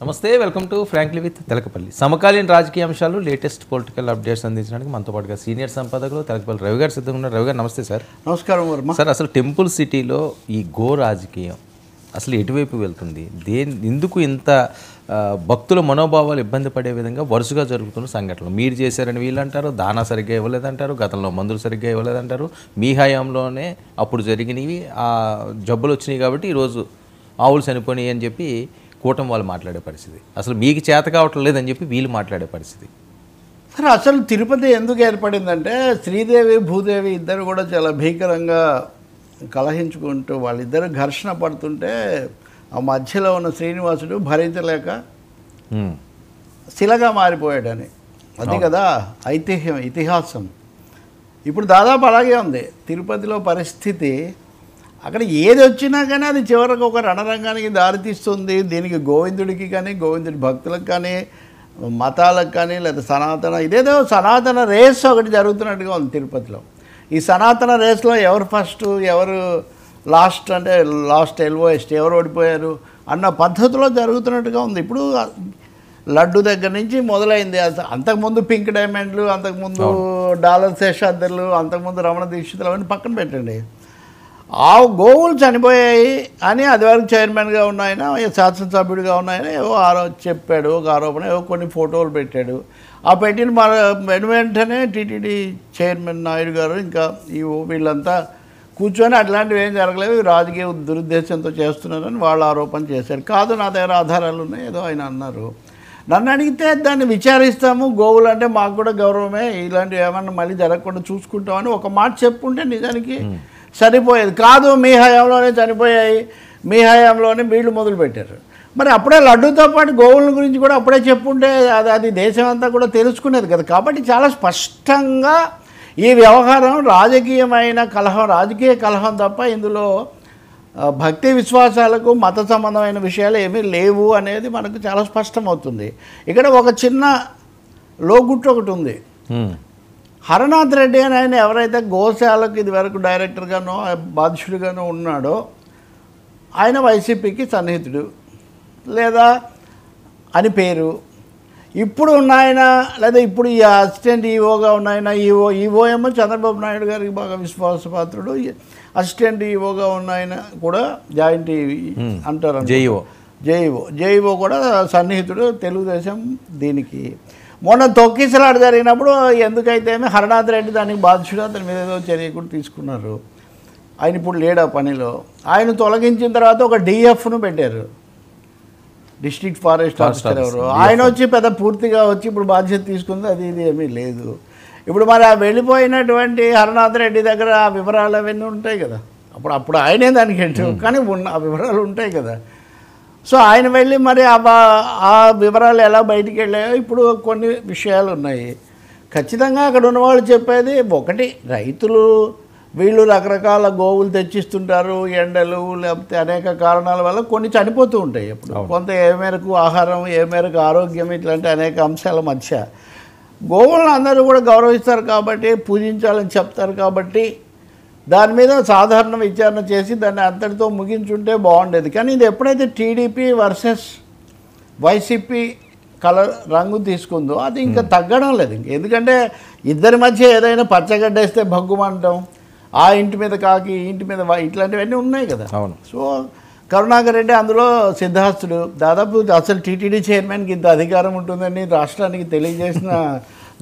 నమస్తే, welcome to frankly with Telakapalli. సమకాలీన రాజకీయ అంశాలు, లేటెస్ట్ పొలిటికల్ అప్డేట్స్ అందించడానికి మనతో పాటుగా సీనియర్ సంపాదకులు తెలకపల్లి రవి గారు సిద్ధంగా ఉన్నారు. రవి గారు నమస్తే సార్. నమస్కారం వర్మ సార్, అసలు టెంపుల్ సిటీలో ఈ గో రాజకీయం అసలు ఎటువైపు వెళ్తుంది? ఎందుకు ఇంత భక్తుల మనోభావాలు ఇబ్బంది పడే విధంగా వరుసగా జరుగుతున్న సంఘటనలు? మీరు చేశారని వీళ్ళు అంటారు, దానా సరిగ్గా ఇవ్వలేదంటారు, గతంలో మందులు సరిగ్గా ఇవ్వలేదంటారు, మీ హయాంలోనే అప్పుడు జరిగినవి ఆ జబ్బులు వచ్చినాయి కాబట్టి ఈరోజు ఆవులు చనిపోయినాయి అని చెప్పి కూటమి వాళ్ళు మాట్లాడే పరిస్థితి, అసలు మీకు చేత కావటం లేదని చెప్పి వీళ్ళు మాట్లాడే పరిస్థితి. సరే, అసలు తిరుపతి ఎందుకు ఏర్పడిందంటే శ్రీదేవి భూదేవి ఇద్దరు కూడా చాలా భీకరంగా కలహించుకుంటూ వాళ్ళిద్దరు ఘర్షణ పడుతుంటే ఆ మధ్యలో ఉన్న శ్రీనివాసుడు భరించలేక శిలగా మారిపోయాడని. అది కదా ఇతిహాసం. ఇప్పుడు దాదాపు అలాగే ఉంది తిరుపతిలో పరిస్థితి. అక్కడ ఏది వచ్చినా కానీ అది చివరికి ఒక రణరంగానికి దారితీస్తుంది. దీనికి గోవిందుడికి కానీ, గోవిందుడి భక్తులకు కానీ, మతాలకు కానీ, లేదా ఇదేదో సనాతన రేస్ ఒకటి జరుగుతున్నట్టుగా ఉంది తిరుపతిలో. ఈ సనాతన రేస్లో ఎవరు ఫస్ట్, ఎవరు లాస్ట్, అంటే లాస్ట్ ఎల్ఓఎస్ట్, ఎవరు ఓడిపోయారు అన్న పద్ధతిలో జరుగుతున్నట్టుగా ఉంది. ఇప్పుడు లడ్డు దగ్గర నుంచి మొదలైంది. అంతకుముందు పింక్ డైమండ్లు, అంతకుముందు డాలర్ శేషాద్రులు, అంతకుముందు రమణ దీక్షితులు అవన్నీ పక్కన పెట్టండి. ఆ గోవులు చనిపోయాయి అని అదివరకు చైర్మన్గా ఉన్న ఆయన, శాసనసభ్యుడిగా ఉన్న ఆయన ఏవో చెప్పాడు, ఒక ఆరోపణ, ఏవో కొన్ని ఫోటోలు పెట్టాడు. ఆ పెట్టిన వెంటనే టీటీడీ చైర్మన్ నాయుడు గారు ఇంకా వీళ్ళంతా కూర్చొని అట్లాంటివి ఏం జరగలేవు, రాజకీయ దురుద్దేశంతో చేస్తున్నారని వాళ్ళు ఆరోపణ చేశారు. కాదు, నా దగ్గర ఆధారాలు ఉన్నాయి ఏదో ఆయన అన్నారు. నన్ను అడిగితే దాన్ని విచారిస్తాము, గోవులు అంటే మాకు కూడా గౌరవమే, ఇలాంటివి ఏమన్నా మళ్ళీ జరగకుండా చూసుకుంటామని ఒక మాట చెప్పుంటే నిజానికి సరిపోయేది. కాదు, మీ హయాంలోనే చనిపోయాయి, మీ హయాంలోనే వీళ్ళు మొదలుపెట్టారు. మరి అప్పుడే లడ్డూతో పాటు గోవుల గురించి కూడా అప్పుడే చెప్పుంటే అది దేశం అంతా కూడా తెలుసుకునేది కదా. కాబట్టి చాలా స్పష్టంగా ఈ వ్యవహారం రాజకీయమైన కలహం, రాజకీయ కలహం తప్ప ఇందులో భక్తి విశ్వాసాలకు మత సంబంధమైన విషయాలు ఏమీ లేవు అనేది మనకు చాలా స్పష్టమవుతుంది. ఇక్కడ ఒక చిన్న లోగుట్టు ఒకటి ఉంది. హరనాథ్ రెడ్డి అని ఆయన ఎవరైతే గోశాలకు ఇది వరకు డైరెక్టర్గానో బాధ్యుడిగానో ఉన్నాడో ఆయన వైసీపీకి సన్నిహితుడు లేదా అని పేరు. ఇప్పుడు ఉన్న ఆయన, లేదా ఇప్పుడు ఈ అసిస్టెంట్ ఈఓగా ఉన్న ఆయన, ఈఓ ఏమో చంద్రబాబు నాయుడు గారికి బాగా విశ్వాసపాత్రుడు, అసిస్టెంట్ ఈఓగా ఉన్న ఆయన కూడా జాయింట్ అంటారు, జేఈఓ కూడా సన్నిహితుడు తెలుగుదేశం దీనికి. మొన్న తొక్కిసలాట జరిగినప్పుడు ఎందుకైతే హరనాథ్ రెడ్డి దానికి బాధ్యుడు, అతని మీద ఏదో చర్య కూడా తీసుకున్నారు. ఆయన ఇప్పుడు లేడు ఆ పనిలో. ఆయన తొలగించిన తర్వాత ఒక డిఎఫ్ను పెట్టారు, డిస్ట్రిక్ట్ ఫారెస్ట్ ఆఫీసర్ ఎవరు. ఆయన వచ్చి పెద్ద పూర్తిగా వచ్చి ఇప్పుడు బాధ్యత తీసుకుంది, అది ఇది ఏమీ లేదు. ఇప్పుడు మరి ఆ వెళ్ళిపోయినటువంటి హరనాథ్ రెడ్డి దగ్గర ఆ వివరాలు అవన్నీ ఉంటాయి కదా. అప్పుడు ఆయనే దానికి హెడ్, కానీ ఆ వివరాలు ఉంటాయి కదా. సో ఆయన వెళ్ళి మరి ఆ వివరాలు ఎలా బయటికి వెళ్ళాయో ఇప్పుడు కొన్ని విషయాలు ఉన్నాయి. ఖచ్చితంగా అక్కడ ఉన్నవాళ్ళు చెప్పేది ఒకటి, రైతులు వీళ్ళు రకరకాల గోవులు తెచ్చిస్తుంటారు, ఎండలు లేకపోతే అనేక కారణాల వల్ల కొన్ని చనిపోతూ ఉంటాయి. అప్పుడు కొంత ఏ మేరకు ఆహారం, ఏ మేరకు ఆరోగ్యం, ఇట్లాంటి అనేక అంశాల మధ్య గోవులను అందరూ కూడా గౌరవిస్తారు కాబట్టి, పూజించాలని చెప్తారు కాబట్టి దాని మీద సాధారణ విచారణ చేసి దాన్ని అంతటితో ముగించుంటే బాగుండేది. కానీ ఇది ఎప్పుడైతే టీడీపీ వర్సెస్ వైసీపీ రంగు తీసుకుందో అది ఇంకా తగ్గడం లేదు. ఎందుకంటే ఇద్దరి మధ్య ఏదైనా పచ్చగడ్డేస్తే భగ్గుమంటాం, ఆ ఇంటి మీద కాకి, ఈ ఇంటి మీద ఇట్లాంటివన్నీ ఉన్నాయి కదా. అవును. సో కరుణాకర్ రెడ్డి అందులో సిద్ధాస్తుడు. దాదాపు అసలు టీటీడీ చైర్మన్కి ఇంత అధికారం ఉంటుందని రాష్ట్రానికి తెలియజేసిన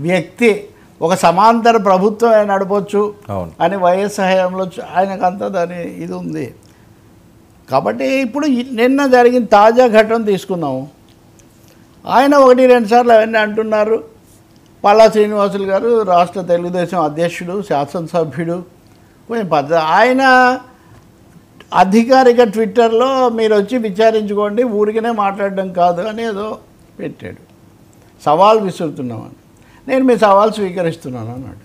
వ్యక్తి. ఒక సమాంతర ప్రభుత్వం ఆయన నడపచ్చు అని వైఎస్ హయాంలో ఆయనకంతా దాని ఇది ఉంది. కాబట్టి ఇప్పుడు నిన్న జరిగిన తాజా ఘటన తీసుకుందాం. ఆయన 1-2 సార్లు అవన్నీ అంటున్నారు. పల్లా శ్రీనివాసులు గారు రాష్ట్ర తెలుగుదేశం అధ్యక్షుడు, శాసనసభ్యుడు, కొంచెం ఆయన అధికారిక ట్విట్టర్లో మీరు వచ్చి విచారించుకోండి, ఊరికనే మాట్లాడడం కాదు అని ఏదో పెట్టాడు. సవాల్ విసురుతున్నామని. నేను మీ సవాల్ స్వీకరిస్తున్నాను అన్నాడు.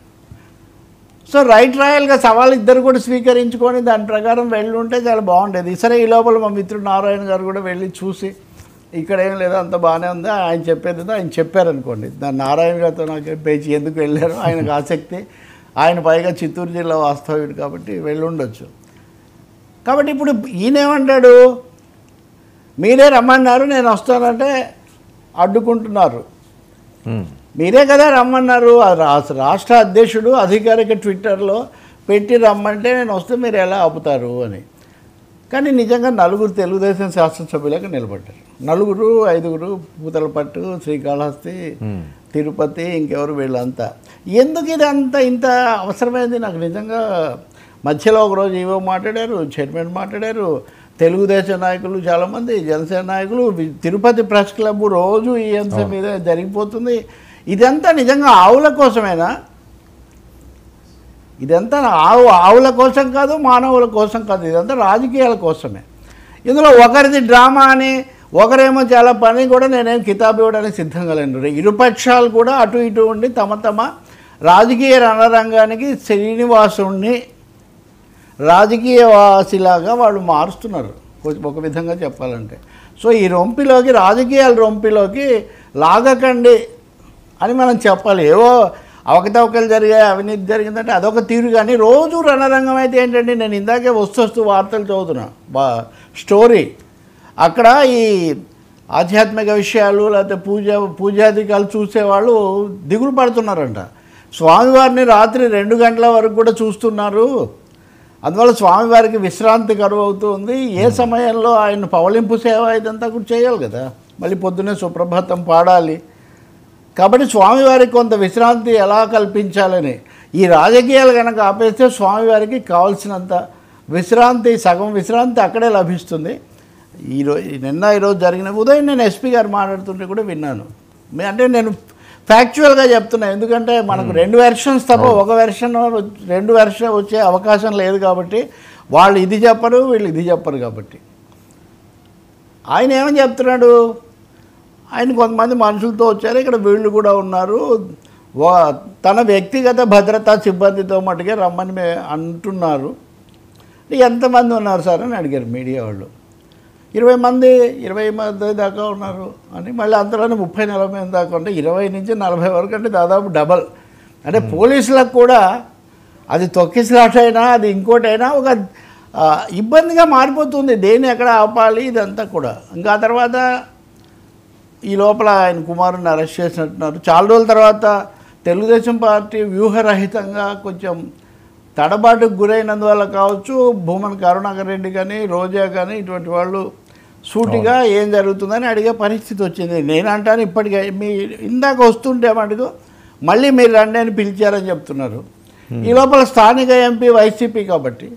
సో రాయల్గా సవాల్ ఇద్దరు కూడా స్వీకరించుకొని దాని ప్రకారం వెళ్ళి ఉంటే చాలా బాగుండేది. సరే, ఈ లోపల మా మిత్రుడు నారాయణ గారు కూడా వెళ్ళి చూసి ఇక్కడ ఏం లేదా, అంత బాగానే ఉంది, ఆయన చెప్పేది ఆయన చెప్పారనుకోండి. దాన్ని నారాయణ గారితో నాకు పేచి ఎందుకు వెళ్ళారు, ఆయనకు ఆసక్తి, ఆయన పైగా చిత్తూరు జిల్లా వాస్తవ్యుడు కాబట్టి వెళ్ళి ఉండొచ్చు. కాబట్టి ఇప్పుడు ఈయనేమంటాడు, మీరే రమ్మన్నారు, నేను వస్తానంటే అడ్డుకుంటున్నారు. ఉమ్. మీరే కదా రమ్మన్నారు. రాష్ట్ర అధ్యక్షుడు అధికారిక ట్విట్టర్లో పెట్టి రమ్మంటే నేను వస్తే మీరు ఎలా ఆపుతారు అని. కానీ నిజంగా నలుగురు తెలుగుదేశం శాసనసభ్యులకు నిలబడ్డారు. 5 పూతలపట్టు, శ్రీకాళహస్తి, తిరుపతి, ఇంకెవరు వీళ్ళంతా. ఎందుకు ఇది ఇంత అవసరమైంది నాకు నిజంగా. మధ్యలో ఒకరోజు ఈవో మాట్లాడారు, చైర్మన్ మాట్లాడారు, తెలుగుదేశం నాయకులు చాలామంది, జనసేన నాయకులు, తిరుపతి ప్రెస్ క్లబ్ రోజు ఈ అంశం మీద జరిగిపోతుంది. ఇదంతా నిజంగా ఆవుల కోసమేనా? ఇదంతా ఆవుల కోసం కాదు, మానవుల కోసం కాదు, ఇదంతా రాజకీయాల కోసమే. ఇందులో ఒకరిది డ్రామా అని, ఒకరేమో చాలా పని కూడా నేనేం కితాబు ఇవ్వడానికి సిద్ధంగా లేను. ఇరుపక్షాలు కూడా అటు ఇటు ఉండి తమ రాజకీయ రణరంగానికి శ్రీనివాసుణ్ణి రాజకీయవాసిలాగా వాళ్ళు మారుస్తున్నారు ఒక విధంగా చెప్పాలంటే. సో ఈ రాజకీయాల రొంపిలోకి లాగకండి అని మనం చెప్పాలి. ఏవో అవకతవకలు జరిగాయి, అవినీతి జరిగిందంటే అదొక తీరు. కానీ రోజు రణరంగం అయితే ఏంటంటే, నేను ఇందాకే వస్తూ వార్తలు చదువుతున్నా, స్టోరీ అక్కడ ఈ ఆధ్యాత్మిక విషయాలు లేకపోతే పూజాధికారులు చూసేవాళ్ళు దిగులు పడుతున్నారంట. స్వామివారిని రాత్రి 2 గంటల వరకు కూడా చూస్తున్నారు. అందువల్ల స్వామివారికి విశ్రాంతి కరువు అవుతుంది. ఏ సమయంలో ఆయన పవలింపు సేవ ఇదంతా కూడా చేయాలి కదా, మళ్ళీ పొద్దున్నే సుప్రభాతం పాడాలి. కాబట్టి స్వామివారికి కొంత విశ్రాంతి ఎలా కల్పించాలని ఈ రాజకీయాలు కనుక ఆపేస్తే స్వామివారికి కావాల్సినంత విశ్రాంతి, సగం విశ్రాంతి అక్కడే లభిస్తుంది. ఈరోజు జరిగిన ఉదయం నేను ఎస్పీ గారు మాట్లాడుతుంటే కూడా విన్నాను. అంటే నేను ఫ్యాక్చువల్గా చెప్తున్నా, ఎందుకంటే మనకు 2 వెర్షన్స్ తప్ప ఒక వెర్షన్ 2 వెర్షన్ వచ్చే అవకాశం లేదు. కాబట్టి వాళ్ళు ఇది చెప్పరు, వీళ్ళు ఇది చెప్పరు. కాబట్టి ఆయన ఏమని చెప్తున్నాడు, ఆయన కొంతమంది మనుషులతో వచ్చారు, ఇక్కడ వీళ్ళు కూడా ఉన్నారు, తన వ్యక్తిగత భద్రతా సిబ్బందితో మటుకే రమ్మని అంటున్నారు. ఎంతమంది ఉన్నారు సార్ అని అడిగారు మీడియా వాళ్ళు. 20 మంది దాకా ఉన్నారు అని. మళ్ళీ అంతలోనే 30-40 మంది దాకా ఉంటే 20 నుంచి 40 వరకు అంటే దాదాపు డబల్. అంటే పోలీసులకు కూడా అది తొక్కిసలాట అయినా అది ఇంకోటైనా ఒక ఇబ్బందిగా మారిపోతుంది. దేన్ని ఎక్కడ ఆపాలి ఇదంతా కూడా. ఇంకా తర్వాత ఈ లోపల ఆయన కుమారుని అరెస్ట్ చేసినట్టున్నారు. చాలా రోజుల తర్వాత తెలుగుదేశం పార్టీ వ్యూహరహితంగా కొంచెం తడబాటుకు గురైనందువల్ల కావచ్చు, భూమన కరుణాకర్ రెడ్డి కానీ రోజా కానీ ఇటువంటి వాళ్ళు సూటిగా ఏం జరుగుతుందని అడిగే పరిస్థితి వచ్చింది. నేనంటాను ఇప్పటికే మీ ఇందాక వస్తుంటే మటుకు మళ్ళీ మీరు రండి అని పిలిచారని చెప్తున్నారు. ఈ లోపల స్థానిక ఎంపీ వైసీపీ కాబట్టి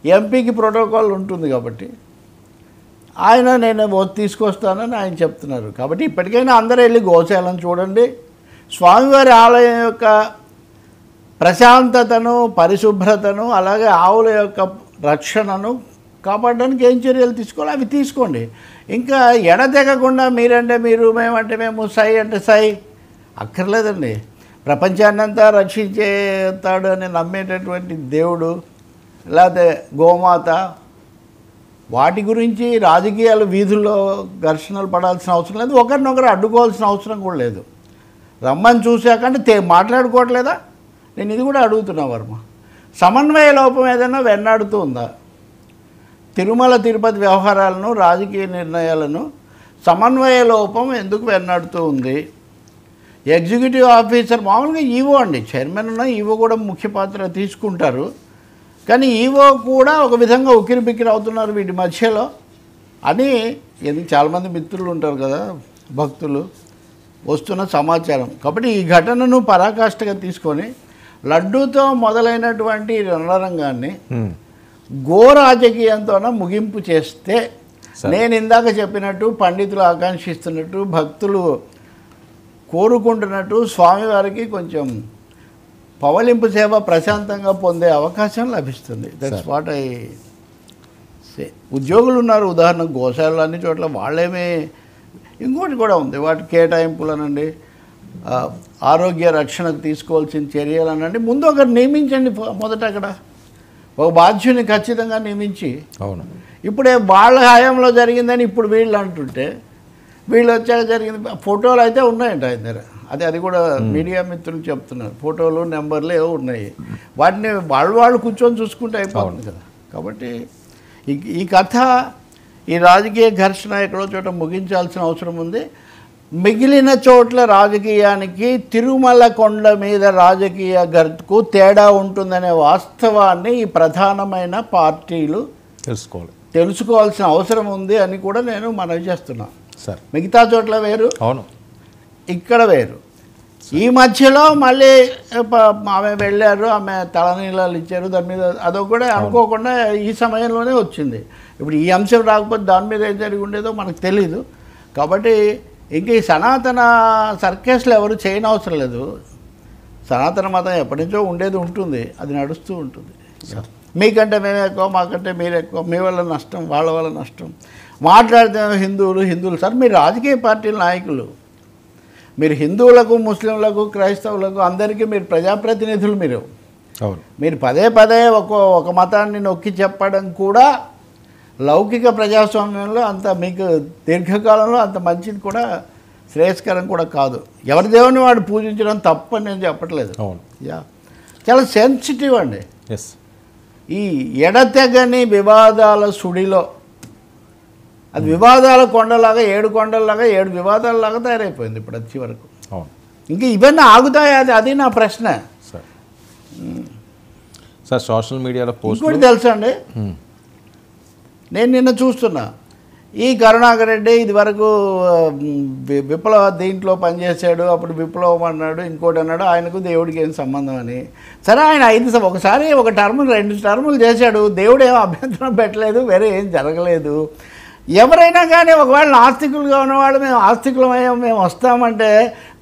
ఎంపీకి ప్రోటోకాల్ ఉంటుంది కాబట్టి ఆయన నేను తీసుకొస్తానని ఆయన చెప్తున్నారు. కాబట్టి ఇప్పటికైనా అందరూ వెళ్ళి గోశాలను చూడండి. స్వామివారి ఆలయం యొక్క ప్రశాంతతను, పరిశుభ్రతను, అలాగే ఆవుల యొక్క రక్షణను కాపాడడానికి ఏం చర్యలు తీసుకోవాలి అవి తీసుకోండి. ఇంకా ఎడతెగకుండా మీరంటే మీరు, మేమంటే మేము, సై అంటే సై అక్కర్లేదండి. ప్రపంచాన్నంతా రక్షించేస్తాడు అని నమ్మేటటువంటి దేవుడు లేకపోతే గోమాత, వాటి గురించి రాజకీయాలు వీధుల్లో ఘర్షణలు పడాల్సిన అవసరం లేదు, ఒకరినొకరు అడ్డుకోవాల్సిన అవసరం కూడా లేదు. రమ్మని చూశాకంటే మాట్లాడుకోవట్లేదా? నేను ఇది కూడా అడుగుతున్నా వర్మ. సమన్వయ లోపం ఏదైనా వెన్నాడుతూ ఉందా? తిరుమల తిరుపతి వ్యవహారాలను, రాజకీయ నిర్ణయాలను సమన్వయ లోపం ఎందుకు వెన్నాడుతూ ఉంది? ఎగ్జిక్యూటివ్ ఆఫీసర్ మామూలుగా ఈవో అండి, చైర్మన్ ఉన్న ఈవో కూడా ముఖ్య పాత్ర తీసుకుంటారు. కానీ ఈవో కూడా ఒక విధంగా ఉక్కిరిబిక్కిరి అవుతున్నారు వీటి మధ్యలో అని చాలామంది మిత్రులు ఉంటారు కదా, భక్తులు, వస్తున్న సమాచారం. కాబట్టి ఈ ఘటనను పరాకాష్ఠగా తీసుకొని లడ్డూతో మొదలైనటువంటి రణరంగాన్ని గో రాజకీయంతోన ముగింపు చేస్తే, నేను ఇందాక చెప్పినట్టు పండితులు ఆకాంక్షిస్తున్నట్టు, భక్తులు కోరుకుంటున్నట్టు స్వామివారికి కొంచెం పవలింపు సేవ ప్రశాంతంగా పొందే అవకాశం లభిస్తుంది. That's what I say. ఉద్యోగులు ఉన్నారు, ఉదాహరణకు గోశాలలు అన్ని చోట్ల, వాళ్ళేమీ ఇంకోటి కూడా ఉంది, వాటి కేటాయింపులనండి, ఆరోగ్య రక్షణకు తీసుకోవాల్సిన చర్యలనండి. ముందు ఒకరు నియమించండి, మొదట అక్కడ ఒక బాధ్యుని ఖచ్చితంగా నియమించి. అవును, ఇప్పుడే వాళ్ళ హయాంలో జరిగిందని ఇప్పుడు వీళ్ళు అంటుంటే, వీళ్ళు వచ్చాక జరిగింది. ఫోటోలు అయితే ఉన్నాయంట ఆయన దగ్గర, అది కూడా మీడియా మిత్రులు చెప్తున్నారు. ఫోటోలు, నెంబర్లు ఏవో ఉన్నాయి, వాటిని వాళ్ళు కూర్చొని చూసుకుంటే అయిపోతుంది కదా. కాబట్టి ఈ కథ ఈ రాజకీయ ఘర్షణ ఎక్కడో చోట ముగించాల్సిన అవసరం ఉంది. మిగిలిన చోట్ల రాజకీయానికి తిరుమల కొండ మీద రాజకీయ గర్కు తేడా ఉంటుందనే వాస్తవాన్ని ఈ ప్రధానమైన పార్టీలు తెలుసుకోవాల్సిన అవసరం ఉంది అని కూడా నేను మనవి చేస్తున్నాను. సార్ మిగతా చోట్ల వేరు, అవును, ఇక్కడ వేరు. ఈ మధ్యలో మళ్ళీ ఆమె వెళ్ళారు, ఆమె తలనీళ్ళు ఇచ్చారు, దాని మీద అదొక కూడా అనుకోకుండా ఈ సమయంలోనే వచ్చింది. ఇప్పుడు ఈ అంశం రాకపోతే దాని మీద ఏం జరిగి ఉండేదో మనకు తెలీదు. కాబట్టి ఇంక ఈ సనాతన సర్కస్లు ఎవరు చేయనవసరం లేదు. సనాతన మతం ఎప్పటి నుంచో ఉండేది ఉంటుంది, అది నడుస్తూ ఉంటుంది. మీకంటే మేము ఎక్కువ, మాకంటే మీరు ఎక్కువ, మీ వల్ల నష్టం, వాళ్ళ వల్ల నష్టం. మాట్లాడితే హిందువులు సార్, మీరు రాజకీయ పార్టీల నాయకులు, మీరు హిందువులకు, ముస్లింలకు, క్రైస్తవులకు అందరికీ మీరు ప్రజాప్రతినిధులు. మీరు పదే పదే ఒక మతాన్ని నొక్కి చెప్పడం కూడా లౌకిక ప్రజాస్వామ్యంలో అంత మీకు దీర్ఘకాలంలో అంత మంచిది కూడా, శ్రేయస్కరం కూడా కాదు. ఎవరి దేవుని వాడు పూజించడం తప్పని నేను చెప్పట్లేదు. చాలా సెన్సిటివ్ అండి. ఈ ఎడతెగని వివాదాల సుడిలో అది వివాదాల కొండలాగా 7 కొండల్లాగా 7 వివాదాలలాగా తయారైపోయింది ఇప్పుడు వచ్చి వరకు. ఇంకా ఇవన్నీ ఆగుతాయి? అది నా ప్రశ్న. సార్ సోషల్ మీడియాలో పోస్ట్ కూడా తెలుసా అండి, నేను నిన్న చూస్తున్నా, ఈ కరుణాకర్ రెడ్డి ఇది వరకు విప్లవ దీంట్లో పనిచేశాడు, అప్పుడు విప్లవం అన్నాడు, ఇంకోటి అన్నాడు, ఆయనకు దేవుడికి ఏం సంబంధం అని. సరే, ఆయన ఒకసారి 1 టర్మ్ 2 టర్ములు చేశాడు, దేవుడు ఏమో అభ్యంతరం పెట్టలేదు, వేరే ఏం జరగలేదు. ఎవరైనా కానీ ఒకవేళ నాస్తికులుగా ఉన్నవాళ్ళు మేము ఆస్తికులమయ్యాం, మేము వస్తామంటే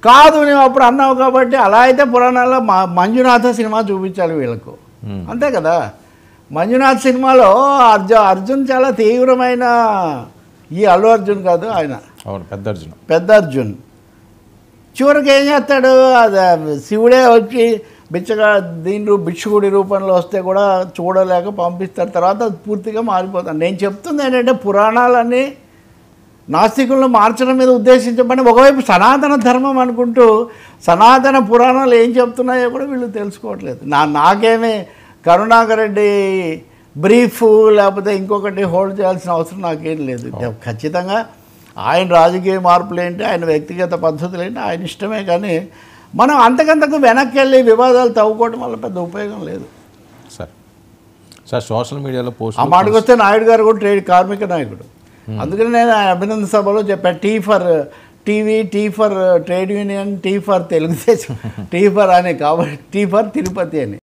కాదు నువ్వు అప్పుడు అన్నావు కాబట్టి, అలా అయితే పురాణాల్లో మంజునాథ సినిమా చూపించాలి వీళ్ళకు, అంతే కదా. మంజునాథ్ సినిమాలో అర్జున్ చాలా తీవ్రమైన, ఈ అల్లు అర్జున్ కాదు ఆయన, పెద్ద అర్జున్ చివరికి ఏం చేస్తాడు, శివుడే వచ్చి భిక్షుకుడి రూపంలో వస్తే కూడా చూడలేక పంపిస్తారు, తర్వాత పూర్తిగా మారిపోతాను. నేను చెప్తుంది ఏంటంటే, పురాణాలన్నీ నాస్తికులను మార్చడం మీద ఉద్దేశించబడి ఒకవైపు సనాతన ధర్మం అనుకుంటూ సనాతన పురాణాలు ఏం చెప్తున్నాయో కూడా వీళ్ళు తెలుసుకోవట్లేదు. నాకేమీ కరుణాకర్ రెడ్డి బ్రీఫ్ లేకపోతే ఇంకొకటి హోల్డ్ చేయాల్సిన అవసరం నాకేం లేదు. ఖచ్చితంగా ఆయన రాజకీయ మార్పులు ఏంటి, ఆయన వ్యక్తిగత పద్ధతులు ఏంటి, ఆయన ఇష్టమే. కానీ మనం అంతకంతకు వెనక్కి వెళ్ళి వివాదాలు తవ్వుకోవడం వల్ల పెద్ద ఉపయోగం లేదు. సార్ సోషల్ మీడియాలో పోస్ట్ ఆ మాటకు వస్తే నాయుడు గారు కూడా కార్మిక నాయకుడు. అందుకని నేను అభినందన సభలో చెప్పాను, tea for TV, tea for trade union, tea for Telugu Desam, tea for అని, కాబట్టి టీ ఫర్ తిరుపతి అని.